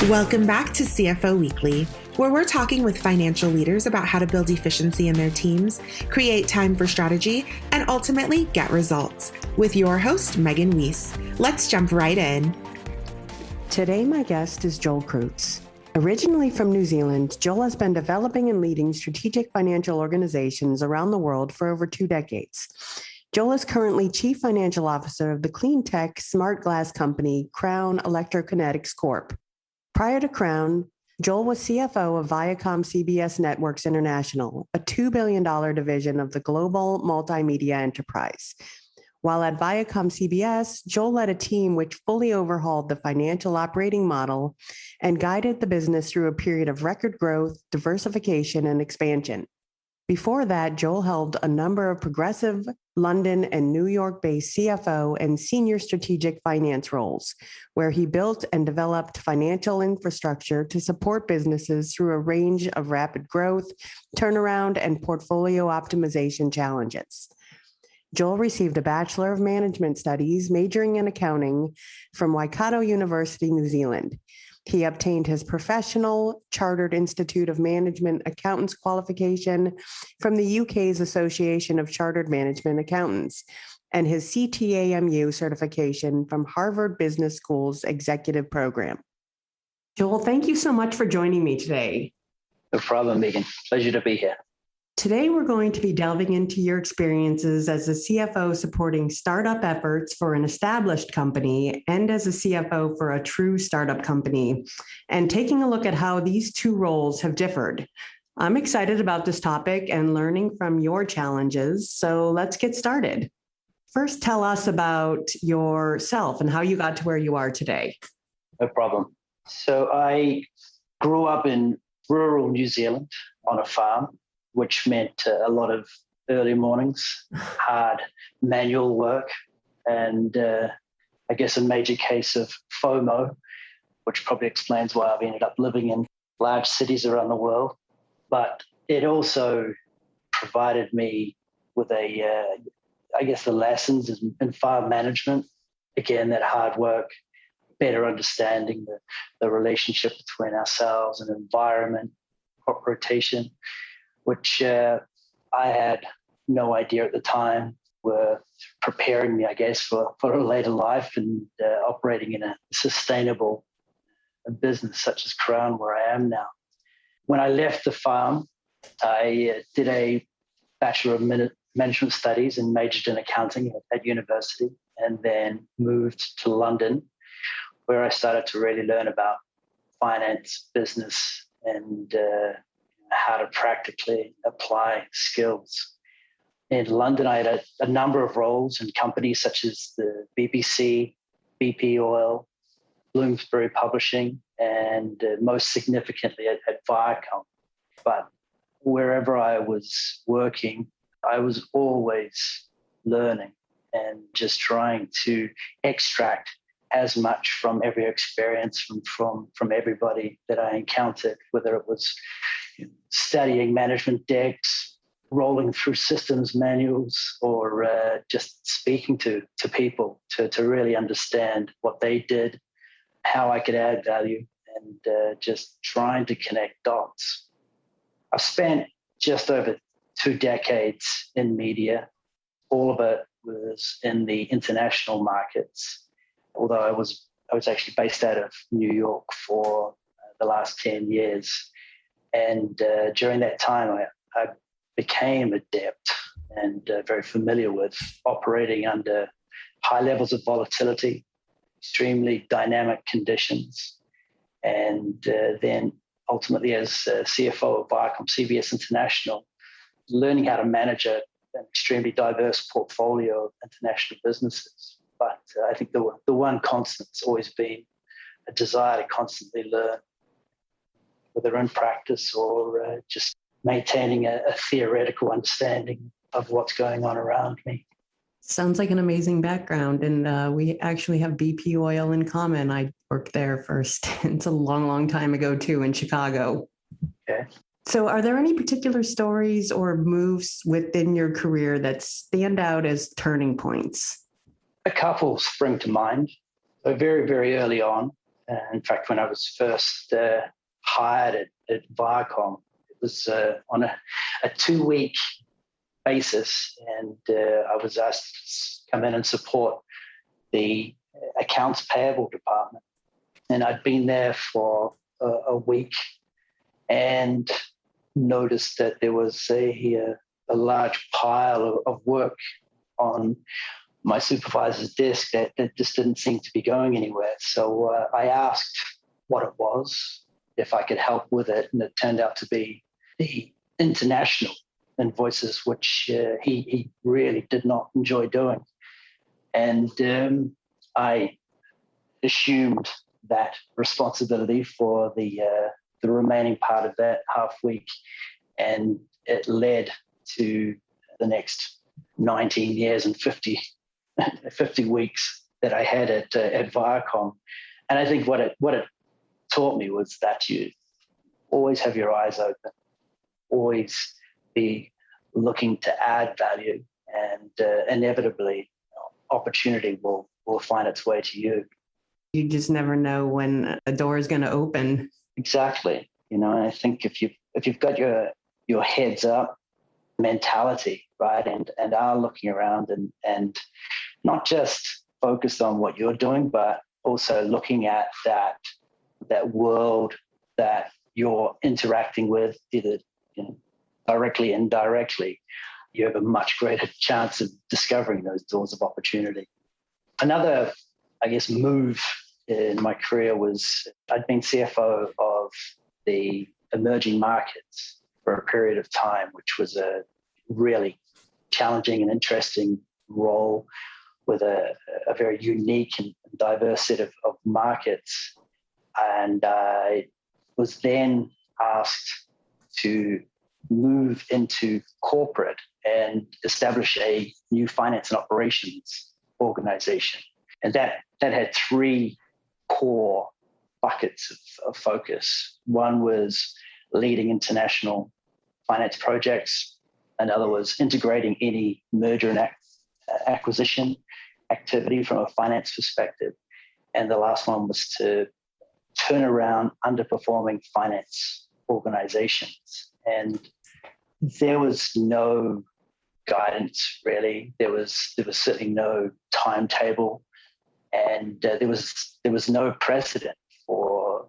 Welcome back to CFO Weekly, where we're talking with financial leaders about how to build efficiency in their teams, create time for strategy, and ultimately get results. With your host, Megan Weiss. Let's jump right in. Today, my guest is Joel Krutz. Originally from New Zealand, Joel has been developing and leading strategic financial organizations around the world for over 2 decades. Joel is currently Chief Financial Officer of the clean tech smart glass company, Crown Electrokinetics Corp. Prior to Crown, Joel was CFO of Viacom CBS Networks International, a $2 billion division of the global multimedia enterprise. While at Viacom CBS, Joel led a team which fully overhauled the financial operating model and guided the business through a period of record growth, diversification, and expansion. Before that, Joel held a number of progressive London and New York-based CFO and senior strategic finance roles, where he built and developed financial infrastructure to support businesses through a range of rapid growth, turnaround, and portfolio optimization challenges. Joel received a Bachelor of Management Studies, majoring in accounting from Waikato University, New Zealand. He obtained his professional Chartered Institute of Management Accountants qualification from the UK's Association of Chartered Management Accountants and his CTAMU certification from Harvard Business School's executive program. Joel, thank you so much for joining me today. No problem, Megan. Pleasure to be here. Today, we're going to be delving into your experiences as a CFO supporting startup efforts for an established company and as a CFO for a true startup company, and taking a look at how these two roles have differed. I'm excited about this topic and learning from your challenges, so let's get started. First, tell us about yourself and how you got to where you are today. No problem. So I grew up in rural New Zealand on a farm, which meant a lot of early mornings, hard manual work, and I guess a major case of FOMO, which probably explains why I've ended up living in large cities around the world. But it also provided me with the lessons in farm management. Again, that hard work, better understanding the relationship between ourselves and environment, crop rotation, which I had no idea at the time were preparing me, I guess, for a later life and operating in a sustainable business such as Crown, where I am now. When I left the farm, I did a Bachelor of Management Studies and majored in accounting at university, and then moved to London, where I started to really learn about finance, business, and how to practically apply skills. In London, I had a number of roles in companies such as the BBC, BP Oil, Bloomsbury Publishing, and most significantly at Viacom. But wherever I was working, I was always learning and just trying to extract as much from every experience from everybody that I encountered, whether it was studying management decks, rolling through systems manuals, or just speaking to people to really understand what they did, how I could add value, and just trying to connect dots. I've spent just over 2 decades in media. All of it was in the international markets, although I was actually based out of New York for the last 10 years. And during that time, I became adept and very familiar with operating under high levels of volatility, extremely dynamic conditions, and then ultimately as CFO of Viacom CBS International, learning how to manage an extremely diverse portfolio of international businesses. But I think the one constant's always been a desire to constantly learn, whether in practice or just maintaining a theoretical understanding of what's going on around me. Sounds like an amazing background. And we actually have BP Oil in common. I worked there first. It's a long, long time ago, too, in Chicago. Okay. So are there any particular stories or moves within your career that stand out as turning points? A couple spring to mind. So very, very early on, In fact, when I was first hired at Viacom, it was on a 2-week basis, and I was asked to come in and support the accounts payable department. And I'd been there for a week and noticed that there was a large pile of work on my supervisor's desk that just didn't seem to be going anywhere. So I asked what it was, if I could help with it, and it turned out to be the international invoices, which he really did not enjoy doing. And I assumed that responsibility for the remaining part of that half week, and it led to the next 19 years and 50 weeks that I had at Viacom. And I think what it taught me was that you always have your eyes open, always be looking to add value, and inevitably opportunity will find its way to you. You just never know when a door is going to open. Exactly. And I think if you've got your heads up mentality, right, and are looking around and not just focused on what you're doing, but also looking at that world that you're interacting with, either directly, indirectly, you have a much greater chance of discovering those doors of opportunity. Another, I guess, move in my career was I'd been CFO of the emerging markets for a period of time, which was a really challenging and interesting role with a very unique and diverse set of markets. And I was then asked to move into corporate and establish a new finance and operations organization. And that had 3 core buckets of focus. One was leading international finance projects. Another was integrating any merger and acquisition activity from a finance perspective. And the last one was to turn around underperforming finance organizations. And there was no guidance, really. There was certainly no timetable, and there was no precedent for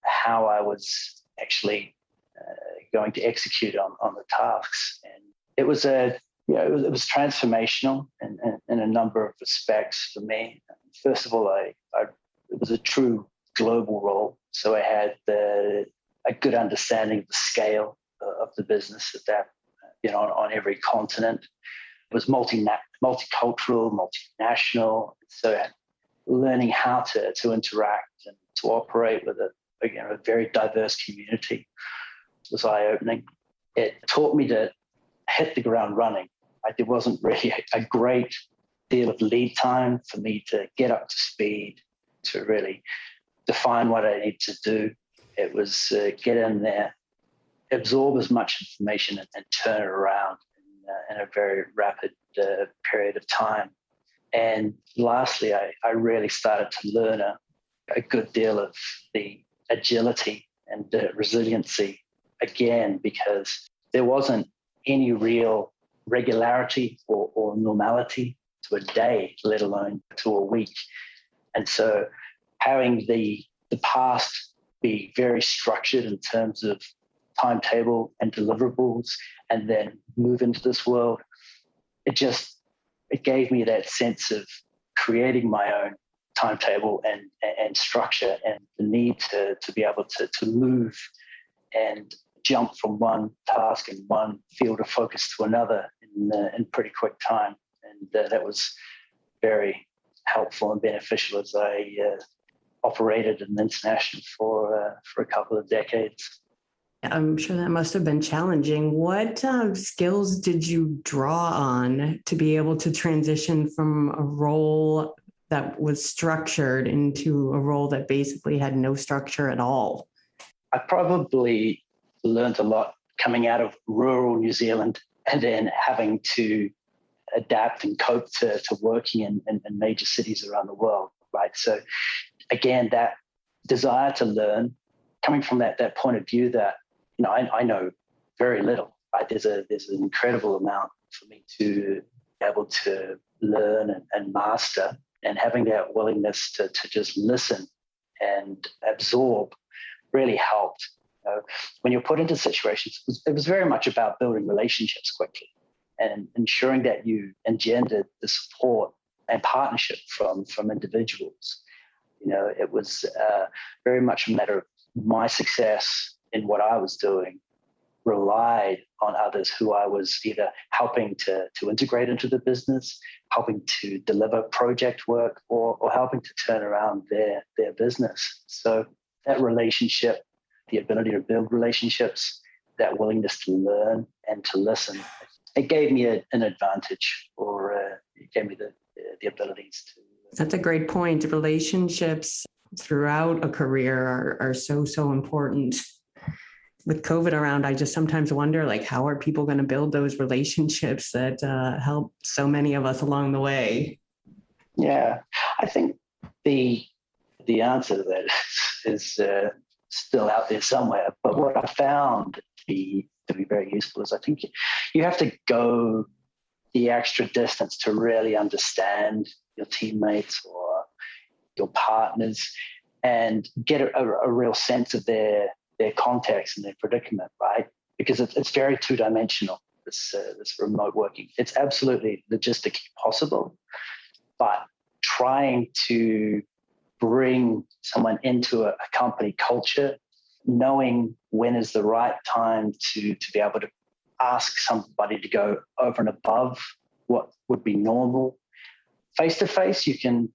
how I was actually going to execute on the tasks. And it was it was transformational in a number of respects for me. First of all, it was a true global role, so I had a good understanding of the scale of the business at that, on every continent. It was multicultural, multinational. So learning how to interact and to operate with a very diverse community was eye-opening. It taught me to hit the ground running. There wasn't really a great deal of lead time for me to get up to speed, to really define what I need to do. It was get in there, absorb as much information and turn it around in a very rapid period of time. And lastly, I really started to learn a good deal of the agility and resiliency again, because there wasn't any real regularity or normality to a day, let alone to a week. And so having the past be very structured in terms of timetable and deliverables, and then move into this world, it gave me that sense of creating my own timetable and structure, and the need to be able to move and jump from one task and one field of focus to another in pretty quick time. And that was very helpful and beneficial as I operated in international for a couple of decades. I'm sure that must have been challenging. What skills did you draw on to be able to transition from a role that was structured into a role that basically had no structure at all? I probably learned a lot coming out of rural New Zealand and then having to adapt and cope to working in major cities around the world, right? So again, that desire to learn, coming from that point of view that, I know very little, right? There's an incredible amount for me to be able to learn and master, and having that willingness to just listen and absorb really helped. When you're put into situations, it was very much about building relationships quickly and ensuring that you engendered the support and partnership from individuals. It was very much a matter of my success in what I was doing relied on others who I was either helping to integrate into the business, helping to deliver project work, or helping to turn around their business. So that relationship, the ability to build relationships, that willingness to learn and to listen, it gave me an advantage, or it gave me the abilities to. That's a great point. Relationships throughout a career are so important. With COVID around, I just sometimes wonder, how are people going to build those relationships that help so many of us along the way? Yeah, I think the answer to that is still out there somewhere. But what I found to be very useful is I think you have to go the extra distance to really understand your teammates or your partners and get a real sense of their context and their predicament, right? Because it's very two-dimensional, this remote working. It's absolutely logistically possible, but trying to bring someone into a company culture, knowing when is the right time to be able to ask somebody to go over and above what would be normal. Face-to-face, you can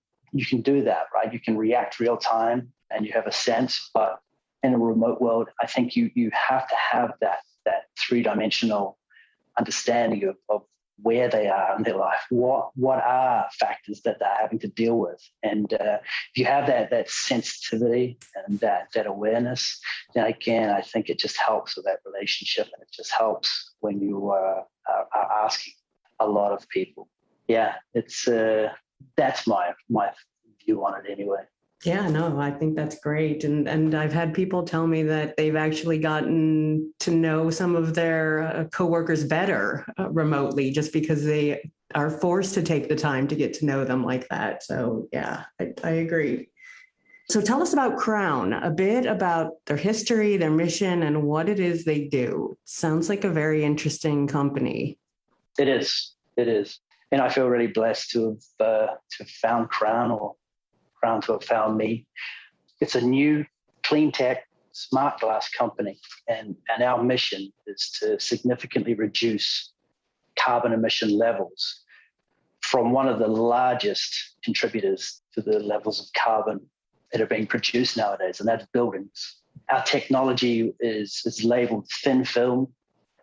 do that, right? You can react real time and you have a sense, but in a remote world, I think you have to have that three-dimensional understanding of where they are in their life, what are factors that they're having to deal with. And if you have that sensitivity and that awareness, then again, I think it just helps with that relationship, and it just helps when you are asking a lot of people. Yeah, it's that's my view on it anyway. Yeah, no, I think that's great. And I've had people tell me that they've actually gotten to know some of their coworkers better remotely, just because they are forced to take the time to get to know them like that. So yeah, I agree. So tell us about Crown, a bit about their history, their mission, and what it is they do. Sounds like a very interesting company. It is. And I feel really blessed to have found Crown, or Crown to have found me. It's a new clean tech smart glass company, and our mission is to significantly reduce carbon emission levels from one of the largest contributors to the levels of carbon that are being produced nowadays, and that's buildings. Our technology is labeled thin film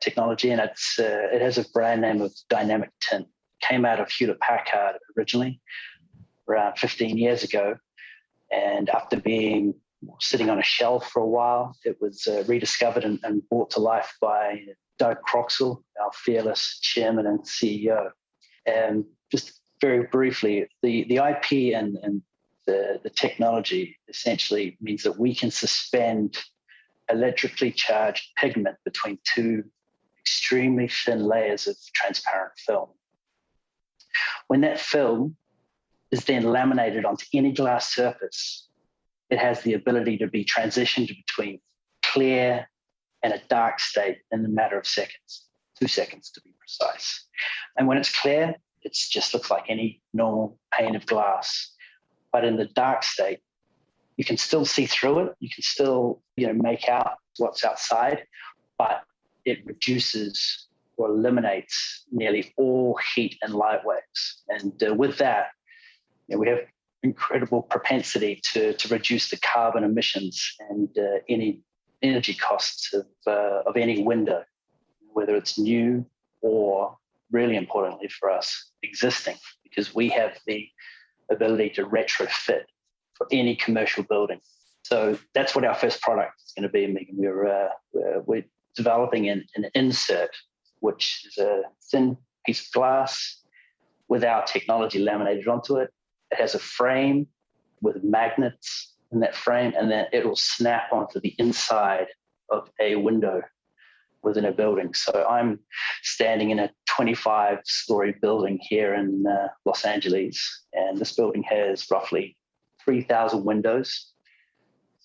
technology, and it has a brand name of dynamic tint. It came out of Hewlett-Packard originally, around 15 years ago. And after being sitting on a shelf for a while, it was rediscovered and brought to life by Doug Krutz, our fearless chairman and CEO. And just very briefly, the IP and the technology essentially means that we can suspend electrically charged pigment between two extremely thin layers of transparent film. When that film is then laminated onto any glass surface, it has the ability to be transitioned between clear and a dark state in a matter of seconds, 2 seconds to be precise. And when it's clear, it just looks like any normal pane of glass. But in the dark state, you can still see through it. You can still, make out what's outside, but it reduces or eliminates nearly all heat and light waves. And with that, we have incredible propensity to reduce the carbon emissions and any energy costs of any window, whether it's new or, really importantly for us, existing, because we have the ability to retrofit for any commercial building. So that's what our first product is going to be, Megan. We're developing an insert, which is a thin piece of glass with our technology laminated onto it. It has a frame with magnets in that frame, and then it will snap onto the inside of a window within a building. So I'm standing in a 25-story building here in Los Angeles, and this building has roughly 3,000 windows.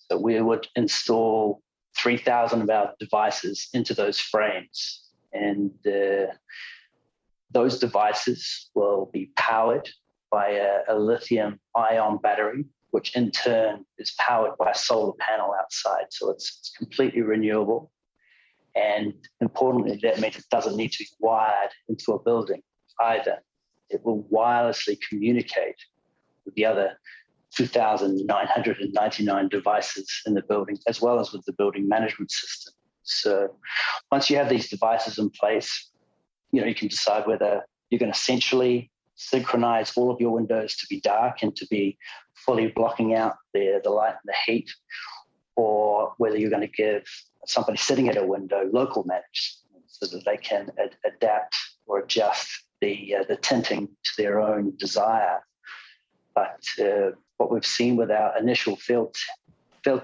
So we would install 3,000 of our devices into those frames, and those devices will be powered by a lithium-ion battery, which in turn is powered by a solar panel outside. So it's completely renewable. And importantly, that means it doesn't need to be wired into a building either. It will wirelessly communicate with the other 2,999 devices in the building, as well as with the building management system. So once you have these devices in place, you can decide whether you're going to essentially synchronize all of your windows to be dark and to be fully blocking out the light and the heat, or whether you're going to give somebody sitting at a window local manage so that they can adapt or adjust the tinting to their own desire. But what we've seen with our initial field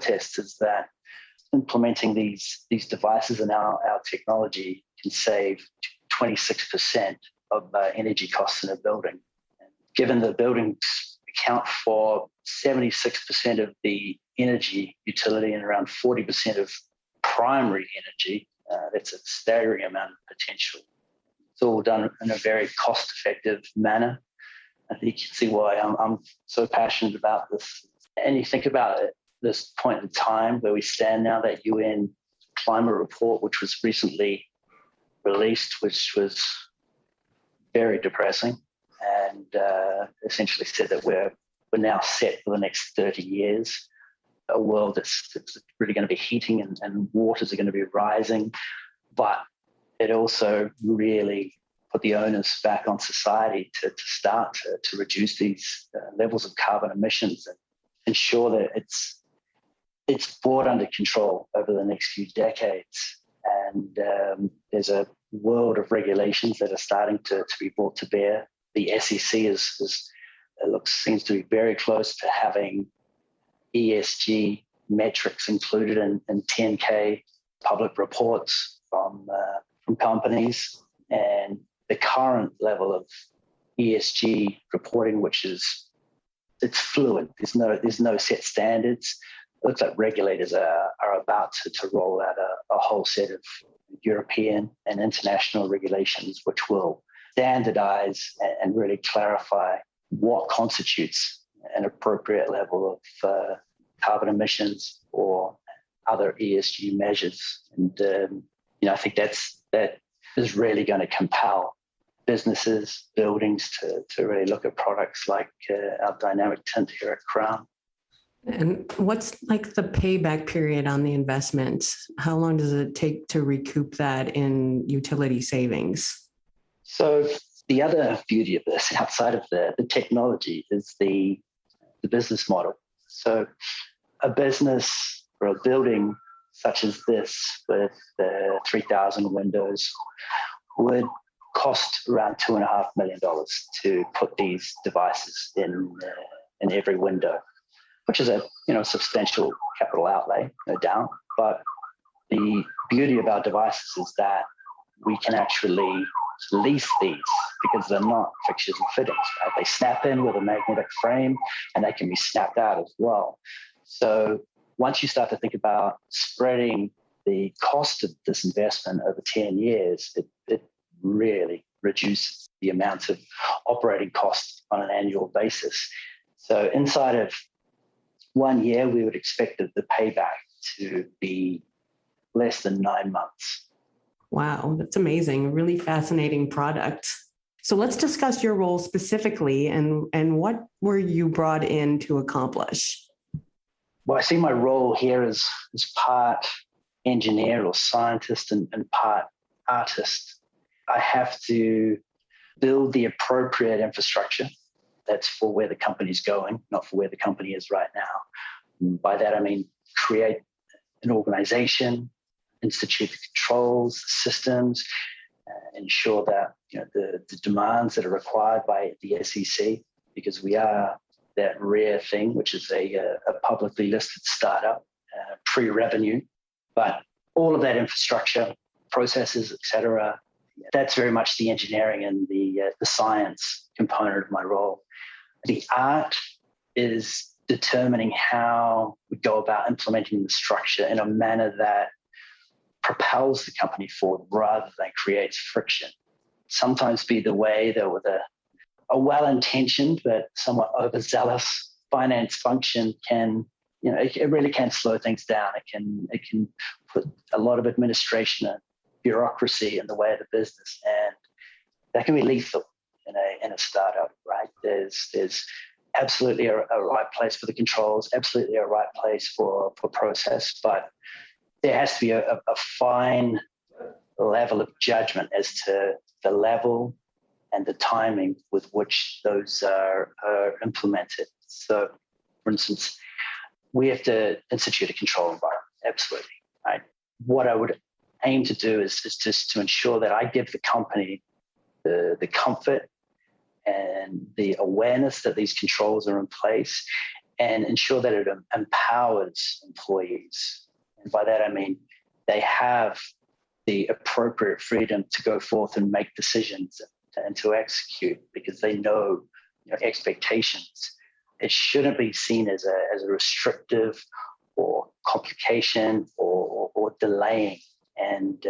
tests is that implementing these devices in our technology can save 26% of energy costs in a building. And given the buildings account for 76% of the energy utility and around 40% of primary energy, that's a staggering amount of potential. It's all done in a very cost-effective manner. I think you can see why I'm so passionate about this. And you think about it, this point in time where we stand now, that UN climate report, which was recently released, which was very depressing, and essentially said that we're now set for the next 30 years, a world that's really going to be heating and waters are going to be rising. But it also really put the onus back on society to start to reduce these levels of carbon emissions and ensure that it's brought under control over the next few decades. And there's a world of regulations that are starting to be brought to bear. The SEC seems to be very close to having ESG metrics included in 10K public reports from companies. And the current level of ESG reporting, it's fluid. There's no set standards. It looks like regulators are about to roll out a whole set of European and international regulations, which will standardize and really clarify what constitutes an appropriate level of carbon emissions or other ESG measures. And I think that is really going to compel businesses, buildings to really look at products like our dynamic tint here at Crown. And what's like the payback period on the investment? How long does it take to recoup that in utility savings? So the other beauty of this, outside of the technology, is the business model. So a business or a building such as this with 3,000 windows would cost around $2.5 million to put these devices in every window, which is a substantial capital outlay, no doubt. But the beauty of our devices is that we can actually lease these because they're not fixtures and fittings, right? They snap in with a magnetic frame and they can be snapped out as well. So once you start to think about spreading the cost of this investment over 10 years, it really reduces the amount of operating costs on an annual basis. So inside of 1 year, we would expect the payback to be less than 9 months. Wow, that's amazing. A really fascinating product. So let's discuss your role specifically and what were you brought in to accomplish? Well, I see my role here as part engineer or scientist and part artist. I have to build the appropriate infrastructure that's for where the company's going, not for where the company is right now. By that, I mean create an organization, institute the controls, systems, ensure that the demands that are required by the SEC, because we are that rare thing, which is a publicly listed startup, pre-revenue. But all of that infrastructure, processes, et cetera, that's very much the engineering and the science component of my role. The art is determining how we go about implementing the structure in a manner that propels the company forward rather than creates friction. Sometimes be the way that with a well-intentioned but somewhat overzealous finance function can, it really can slow things down. It can put a lot of administration and bureaucracy in the way of the business, and that can be lethal in a startup, right? There's absolutely a right place for the controls, absolutely a right place for process, but there has to be a fine level of judgment as to the level and the timing with which those are implemented. So, for instance, we have to institute a control environment, absolutely, right? What I would aim to do is just to ensure that I give the company the comfort and the awareness that these controls are in place, and ensure that it empowers employees. And by that, I mean they have the appropriate freedom to go forth and make decisions and to execute, because they know, expectations. It shouldn't be seen as a restrictive or complication or delaying. And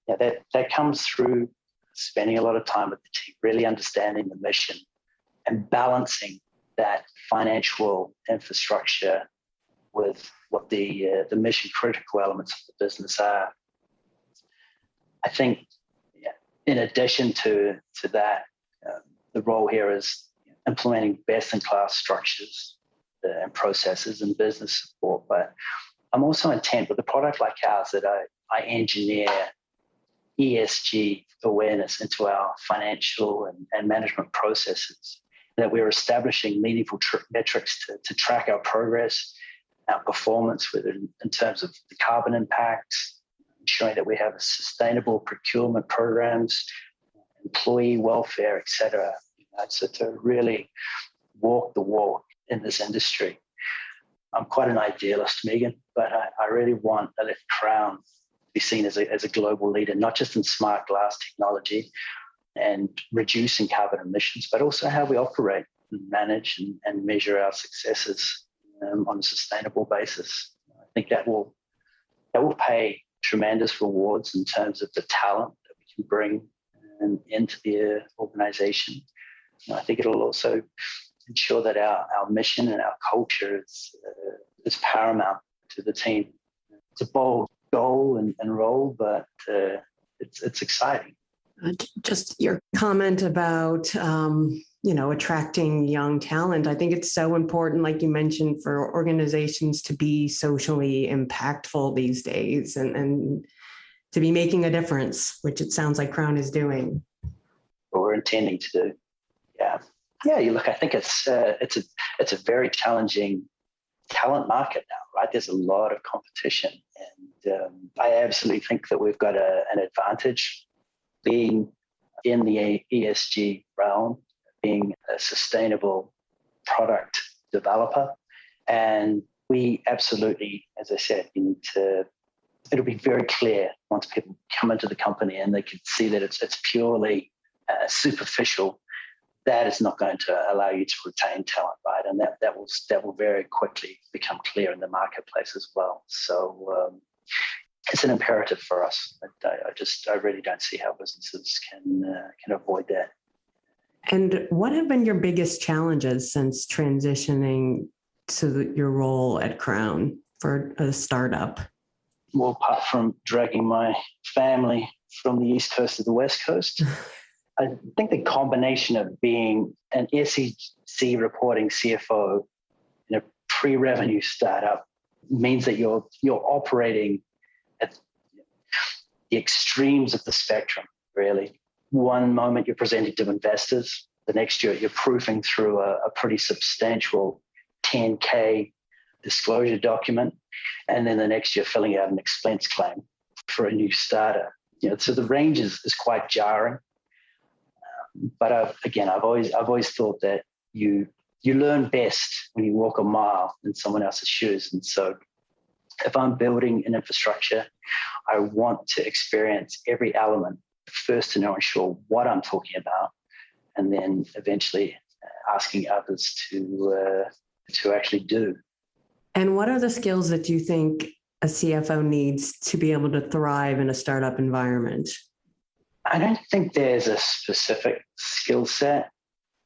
that comes through spending a lot of time with the team, really understanding the mission and balancing that financial infrastructure with what the mission critical elements of the business are. I think, in addition to that, the role here is implementing best-in-class structures and processes and business support. But I'm also intent with a product like ours that I engineer ESG awareness into our financial and management processes, that we're establishing meaningful metrics to track our progress, our performance, whether in terms of the carbon impacts, ensuring that we have sustainable procurement programs, employee welfare, et cetera. So to really walk the walk in this industry. I'm quite an idealist, Megan, but I really want Crown to be seen as a global leader, not just in smart glass technology and reducing carbon emissions, but also how we operate and manage and measure our successes on a sustainable basis. I think that will pay tremendous rewards in terms of the talent that we can bring into the organization. And I think it'll also ensure that our mission and our culture is paramount to the team. It's a bold goal and role, but it's exciting. Just your comment about attracting young talent. I think it's so important, like you mentioned, for organizations to be socially impactful these days and to be making a difference, which it sounds like Crown is doing. What we're intending to do. Yeah. You look. I think it's a very challenging talent market now, right? There's a lot of competition, and I absolutely think that we've got an advantage being in the ESG realm, being a sustainable product developer, and we absolutely, as I said, it'll be very clear once people come into the company and they can see that it's purely superficial. That is not going to allow you to retain talent, right? And that will very quickly become clear in the marketplace as well. So it's an imperative for us. I really don't see how businesses can avoid that. And what have been your biggest challenges since transitioning to your role at Crown for a startup? Well, apart from dragging my family from the East Coast to the West Coast, I think the combination of being an SEC reporting CFO in a pre-revenue startup means that you're operating at the extremes of the spectrum, really. One moment you're presenting to investors, the next year you're proofing through a pretty substantial 10K disclosure document, and then the next year filling out an expense claim for a new starter. So the range is quite jarring. But I've always thought that you you learn best when you walk a mile in someone else's shoes. And so if I'm building an infrastructure, I want to experience every element first to know and sure what I'm talking about, and then eventually asking others to actually do. And what are the skills that you think a CFO needs to be able to thrive in a startup environment? I don't think there's a specific skill set.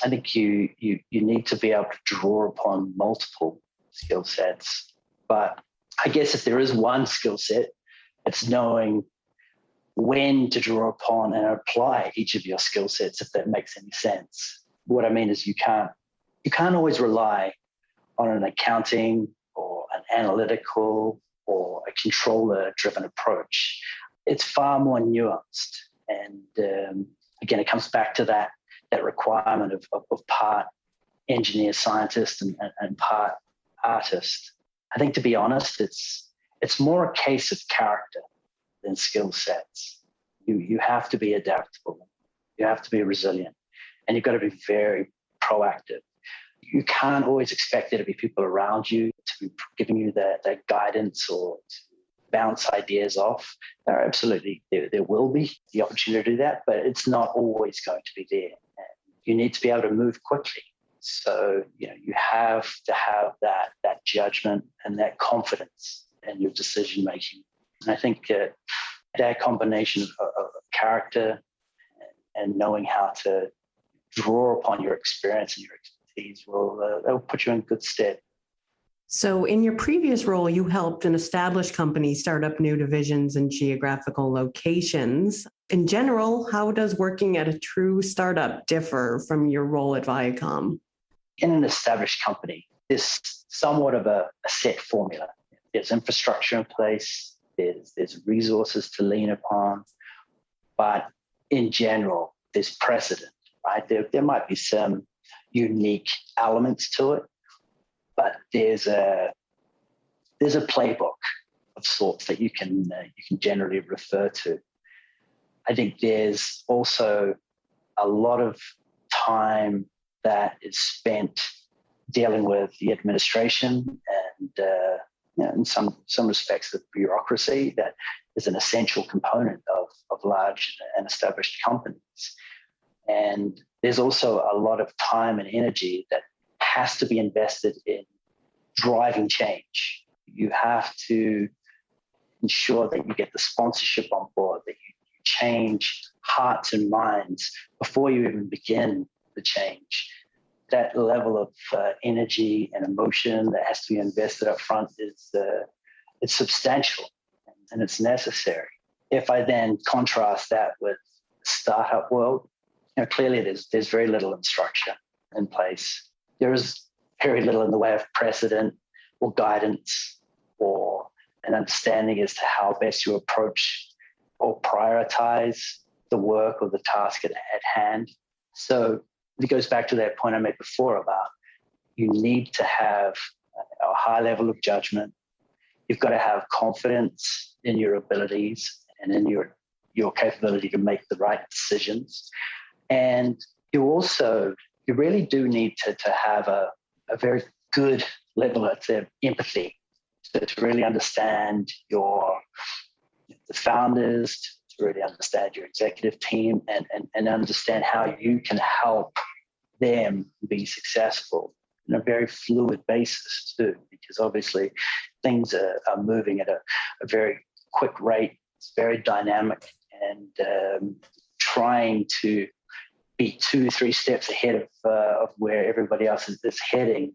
I think you need to be able to draw upon multiple skill sets. But I guess if there is one skill set, it's knowing when to draw upon and apply each of your skill sets, if that makes any sense. What I mean is you can't always rely on an accounting or an analytical or a controller-driven approach. It's far more nuanced. And again, it comes back to that requirement of part engineer, scientist, and part artist. I think, to be honest, it's more a case of character than skill sets. You have to be adaptable. You have to be resilient. And you've got to be very proactive. You can't always expect there to be people around you to be giving you that guidance or to bounce ideas off. There will be the opportunity to do that, but it's not always going to be there. And you need to be able to move quickly. So, you have to have that judgment and that confidence in your decision making. And I think that combination of character and knowing how to draw upon your experience and your expertise will put you in good stead. So in your previous role, you helped an established company start up new divisions and geographical locations. In general, how does working at a true startup differ from your role at Viacom? In an established company, there's somewhat of a set formula. There's infrastructure in place, there's resources to lean upon, but in general, there's precedent, right? There might be some unique elements to it, but there's a playbook of sorts that you can generally refer to. I think there's also a lot of time that is spent dealing with the administration and in some respects the bureaucracy that is an essential component of large and established companies. And there's also a lot of time and energy that has to be invested in driving change. You have to ensure that you get the sponsorship on board, that you change hearts and minds before you even begin the change. That level of energy and emotion that has to be invested up front is it's substantial and it's necessary. If I then contrast that with the startup world, clearly there's very little structure in place. There is very little in the way of precedent or guidance or an understanding as to how best you approach or prioritize the work or the task at hand. So it goes back to that point I made before about you need to have a high level of judgment. You've got to have confidence in your abilities and in your capability to make the right decisions. And you really do need to have a very good level of empathy to really understand the founders, to really understand your executive team and understand how you can help them be successful on a very fluid basis too, because obviously things are moving at a very quick rate. It's very dynamic, and trying to be 2-3 steps ahead of where everybody else is heading,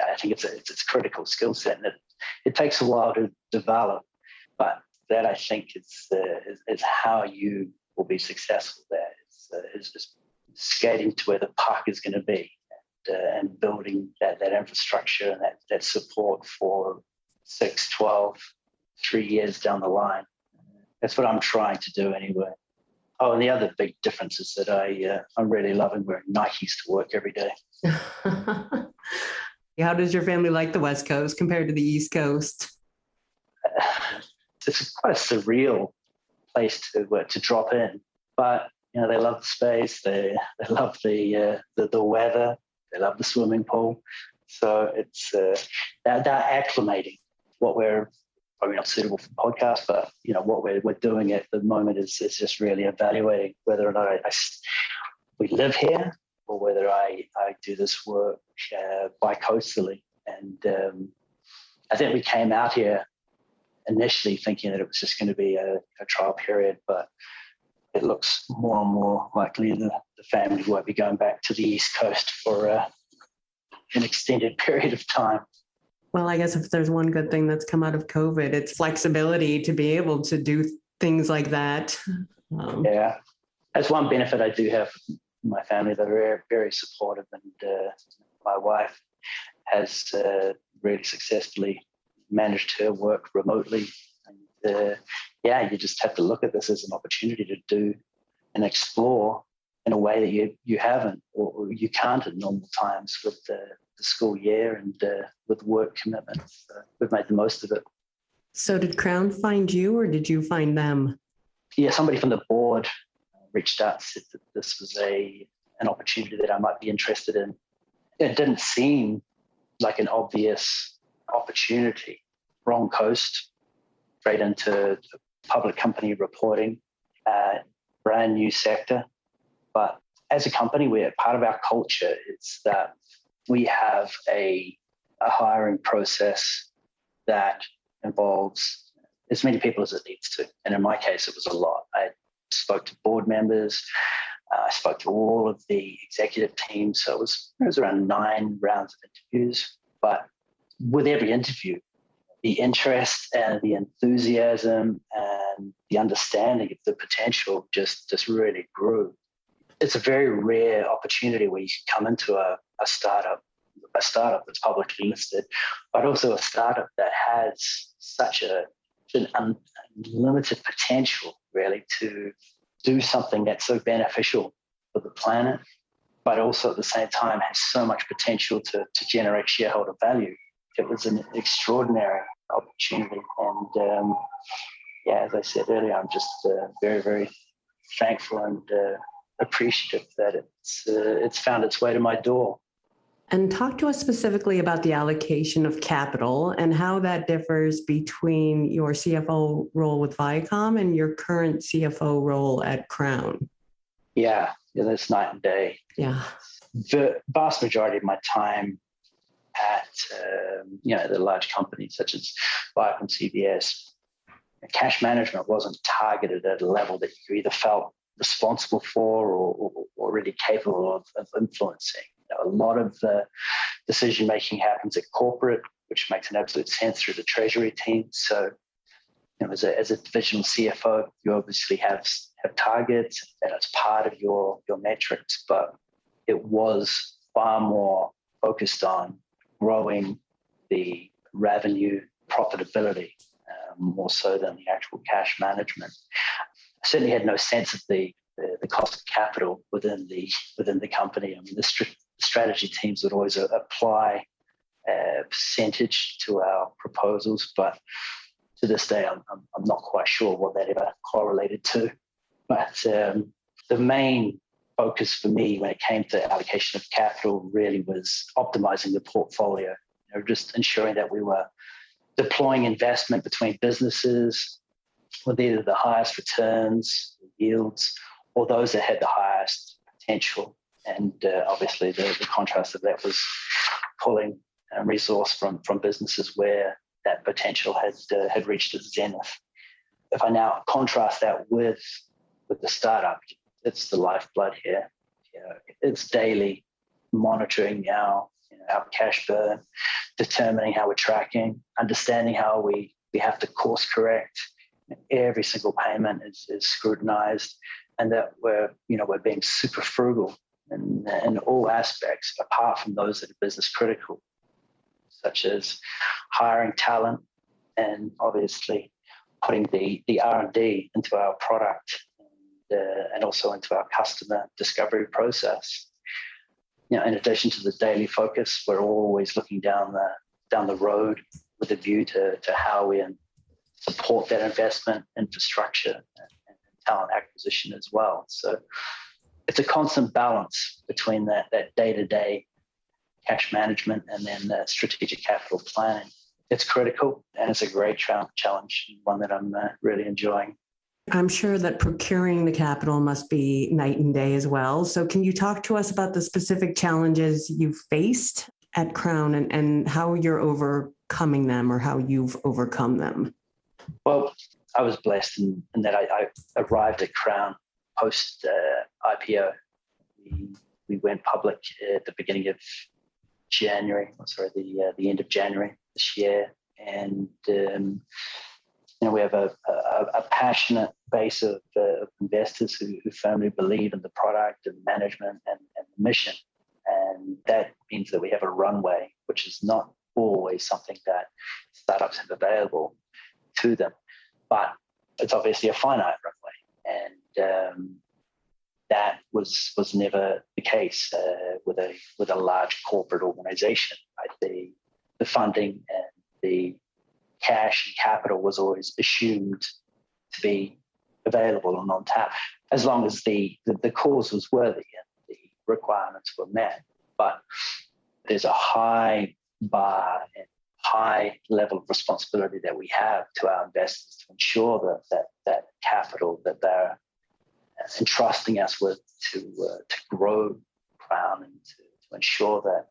I think it's a critical skill set, and it takes a while to develop. But that, I think, is how you will be successful there. Is just skating to where the puck is going to be and building that infrastructure and that support for 6, 12, 3 years down the line. That's what I'm trying to do anyway. Oh, and the other big difference is that I'm really loving wearing Nikes to work every day. How does your family like the West Coast compared to the East Coast? It's quite a surreal place to drop in, but they love the space. They love the weather. They love the swimming pool. So it's they're acclimating. What we're probably not suitable for podcasts, but what we're doing at the moment is just really evaluating whether or not we live here or whether I do this work bi-coastally. And I think we came out here initially thinking that it was just going to be a trial period, but it looks more and more likely the family won't be going back to the East Coast for an extended period of time. Well, I guess if there's one good thing that's come out of COVID, it's flexibility to be able to do things like that. Yeah, that's one benefit I do have from my family. They're very, very supportive, and my wife has really successfully managed her work remotely. And you just have to look at this as an opportunity to do and explore in a way that you haven't or you can't at normal times with the school year and with work commitments. We've made the most of it. So did Crown find you or did you find them? Yeah, somebody from the board reached out and said that this was an opportunity that I might be interested in. It didn't seem like an obvious opportunity. Wrong coast, straight into public company reporting, brand new sector. But as a company, part of our culture is that we have a hiring process that involves as many people as it needs to. And in my case, it was a lot. I spoke to board members. I spoke to all of the executive team. So it was around 9 rounds of interviews. But with every interview, the interest and the enthusiasm and the understanding of the potential just really grew. It's a very rare opportunity where you can come into a startup that's publicly listed, but also a startup that has such an unlimited potential, really, to do something that's so beneficial for the planet, but also at the same time has so much potential to generate shareholder value. It was an extraordinary opportunity. And as I said earlier, I'm just very, very thankful and appreciative that it's found its way to my door. And talk to us specifically about the allocation of capital and how that differs between your CFO role with Viacom and your current CFO role at Crown. Yeah, that's night and day. Yeah. The vast majority of my time at the large companies such as Viacom, CBS, cash management wasn't targeted at a level that you either felt responsible for or already capable of influencing. A lot of the decision making happens at corporate, which makes an absolute sense through the treasury team. So, as a divisional CFO, you obviously have targets, and it's part of your metrics. But it was far more focused on growing the revenue profitability, more so than the actual cash management. I certainly had no sense of the cost of capital within the company. I mean, the strategy teams would always apply a percentage to our proposals, but to this day, I'm not quite sure what that ever correlated to. But the main focus for me when it came to allocation of capital really was optimizing the portfolio, just ensuring that we were deploying investment between businesses with either the highest returns, yields, or those that had the highest potential. And obviously the contrast of that was pulling resource from businesses where that potential had reached its zenith. If I now contrast that with the startup, it's the lifeblood here. It's daily monitoring our cash burn, determining how we're tracking, understanding how we have to course correct. Every single payment is scrutinized, and that we're being super frugal in all aspects, apart from those that are business critical, such as hiring talent and obviously putting the R&D into our product and also into our customer discovery process. In addition to the daily focus, we're always looking down the road with a view to how we support that investment, infrastructure, and talent acquisition as well. So it's a constant balance between that day-to-day cash management, and then strategic capital planning. It's critical, and it's a great challenge, one that I'm really enjoying. I'm sure that procuring the capital must be night and day as well. So can you talk to us about the specific challenges you've faced at Crown and how you're overcoming them or how you've overcome them? Well, I was blessed in that I arrived at Crown post IPO. We went public at the beginning of January, the end of January this year, and we have a passionate base of investors who firmly believe in the product and management and the mission, and that means that we have a runway, which is not always something that startups have available to them, but it's obviously a finite runway, and that was never the case with a large corporate organization. Right? The funding and the cash and capital was always assumed to be available and on tap, as long as the cause was worthy and the requirements were met. But there's a high bar and high level of responsibility that we have to our investors to ensure that capital that they're entrusting us with to grow Crown and to ensure that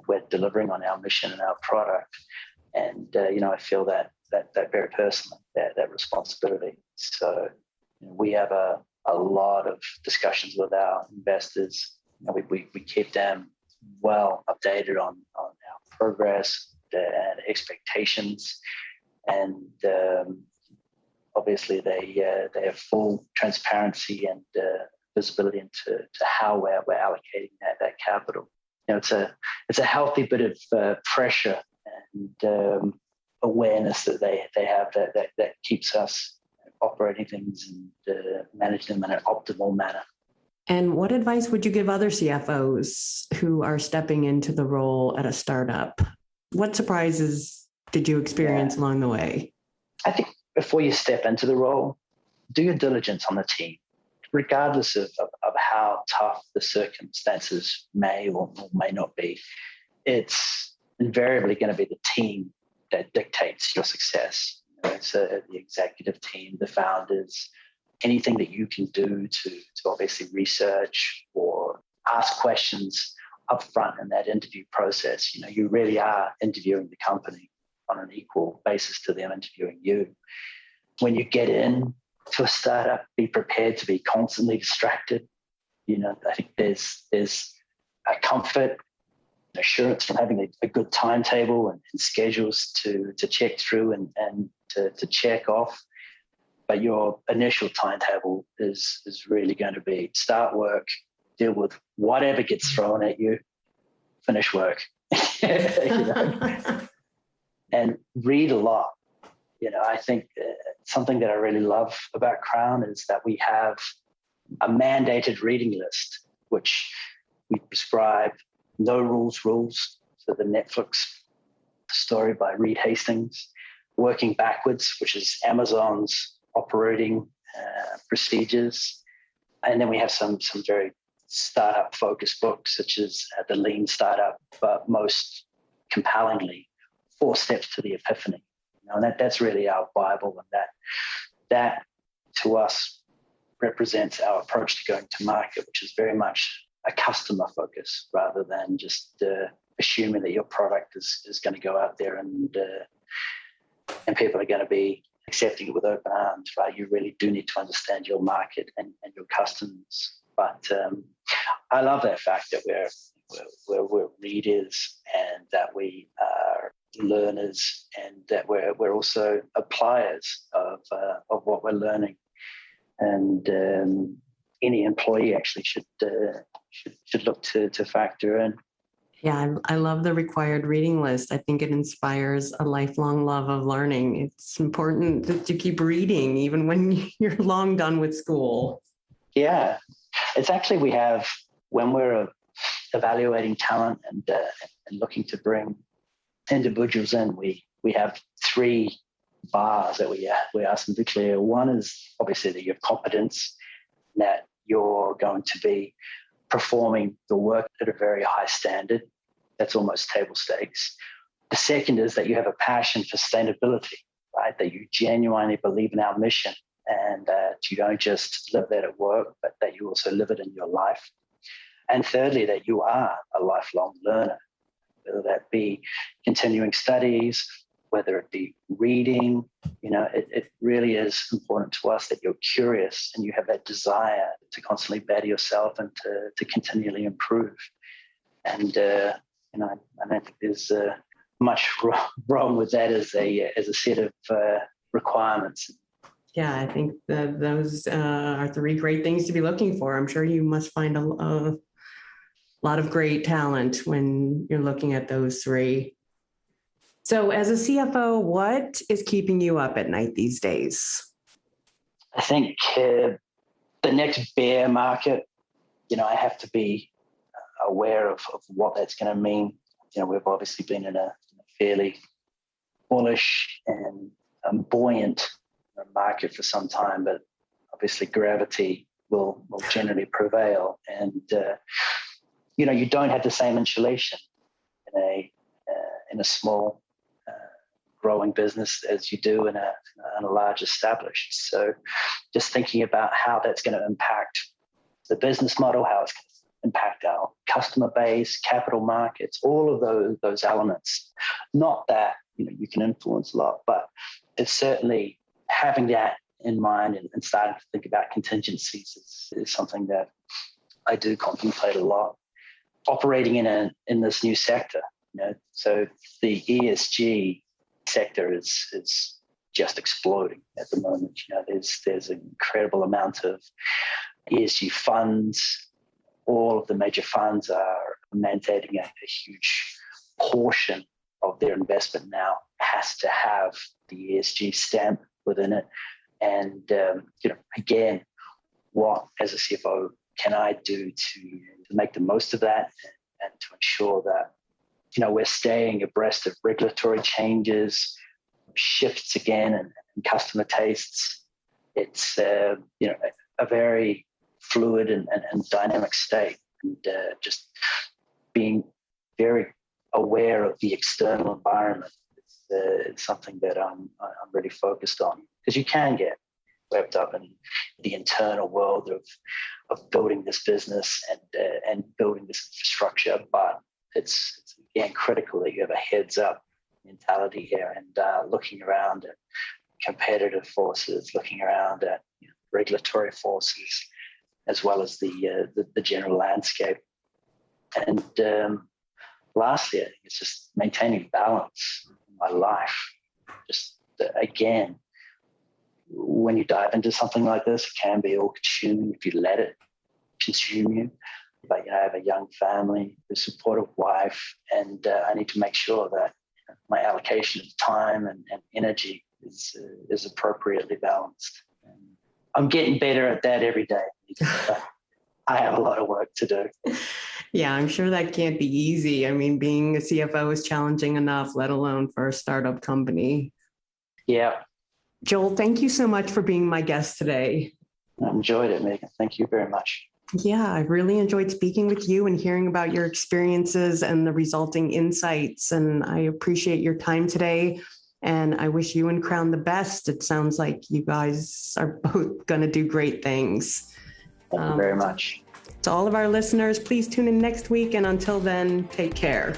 we're delivering on our mission and our product. And I feel that very personally, that responsibility. So we have a lot of discussions with our investors. We keep them well updated on our progress and expectations, and obviously they have full transparency and visibility into how we're allocating that capital. It's a healthy bit of pressure and awareness that they have that keeps us operating things and managing them in an optimal manner. And what advice would you give other CFOs who are stepping into the role at a startup? What surprises did you experience along the way? I think before you step into the role, do your diligence on the team, regardless of how tough the circumstances may or may not be. It's invariably going to be the team that dictates your success. So the executive team, the founders, anything that you can do to obviously research or ask questions up front in that interview process. You really are interviewing the company on an equal basis to them interviewing you. When you get in to a startup, be prepared to be constantly distracted. I think there's a comfort, assurance from having a good timetable and schedules to check through and to check off. But your initial timetable is really going to be start work, deal with whatever gets thrown at you, finish work, and read a lot. I think something that I really love about Crown is that we have a mandated reading list, which we prescribe. No rules. So the Netflix story by Reed Hastings, Working Backwards, which is Amazon's operating procedures. And then we have some very startup focused books, such as The Lean Startup, but most compellingly, 4 Steps to the Epiphany. And that's really our Bible, and that to us represents our approach to going to market, which is very much a customer focus rather than just assuming that your product is going to go out there and people are going to be accepting it with open arms, right? You really do need to understand your market and your customers. But I love that fact that we're readers and that we are learners and that we're also appliers of what we're learning. And any employee actually should look to factor in. Yeah, I love the required reading list. I think it inspires a lifelong love of learning. It's important to keep reading even when you're long done with school. Yeah, it's actually when we're evaluating talent and looking to bring individuals in, we have 3 bars that we ask them to clear. One is obviously that you have competence, that you're going to be performing the work at a very high standard, that's almost table stakes. The second is that you have a passion for sustainability, right? That you genuinely believe in our mission and that you don't just live that at work, but that you also live it in your life. And thirdly, that you are a lifelong learner, whether that be continuing studies, whether it be reading. It really is important to us that you're curious and you have that desire to constantly better yourself and to continually improve. And, I don't think there's much wrong with that as a set of requirements. Yeah, I think that those are 3 great things to be looking for. I'm sure you must find a lot of great talent when you're looking at those 3. So as a CFO, what is keeping you up at night these days? I think the next bear market, I have to be aware of what that's going to mean. We've obviously been in a fairly bullish and buoyant market for some time, but obviously gravity will generally prevail. And, you don't have the same insulation in a small growing business as you do in a large established. So just thinking about how that's going to impact the business model, how it's going to impact our customer base, capital markets, all of those elements. Not that you can influence a lot, but it's certainly having that in mind and starting to think about contingencies is something that I do contemplate a lot. Operating in this new sector, so the ESG sector is just exploding at the moment. There's an incredible amount of ESG funds. All of the major funds are mandating a huge portion of their investment now has to have the ESG stamp within it. And again, what as a CFO can I do to make the most of that and to ensure that we're staying abreast of regulatory changes, shifts again, and customer tastes. It's a very fluid and dynamic state, and just being very aware of the external environment. It's something that I'm really focused on, because you can get wrapped up in the internal world of building this business and building this infrastructure, but it's again critical that you have a heads up mentality here and looking around at competitive forces, looking around at regulatory forces, as well as the general landscape. And lastly, I think it's just maintaining balance in my life. Just again, when you dive into something like this, it can be all-consuming if you let it consume you. But I have a young family, a supportive wife, and I need to make sure that my allocation of time and energy is appropriately balanced. And I'm getting better at that every day. I have a lot of work to do. Yeah, I'm sure that can't be easy. I mean, being a CFO is challenging enough, let alone for a startup company. Yeah. Joel, thank you so much for being my guest today. I enjoyed it, Megan. Thank you very much. Yeah, I really enjoyed speaking with you and hearing about your experiences and the resulting insights. And I appreciate your time today. And I wish you and Crown the best. It sounds like you guys are both going to do great things. Thank you very much. To all of our listeners, please tune in next week. And until then, take care.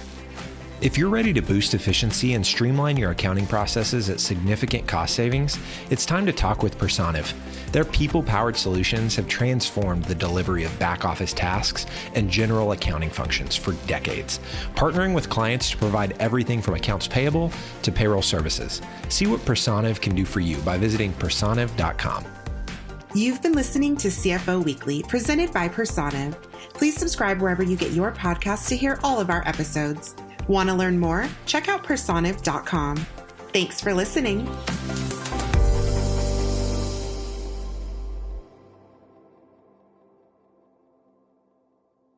If you're ready to boost efficiency and streamline your accounting processes at significant cost savings, it's time to talk with Personiv. Their people-powered solutions have transformed the delivery of back-office tasks and general accounting functions for decades, partnering with clients to provide everything from accounts payable to payroll services. See what Personiv can do for you by visiting personiv.com. You've been listening to CFO Weekly, presented by Personiv. Please subscribe wherever you get your podcasts to hear all of our episodes. Want to learn more? Check out personiv.com. Thanks for listening.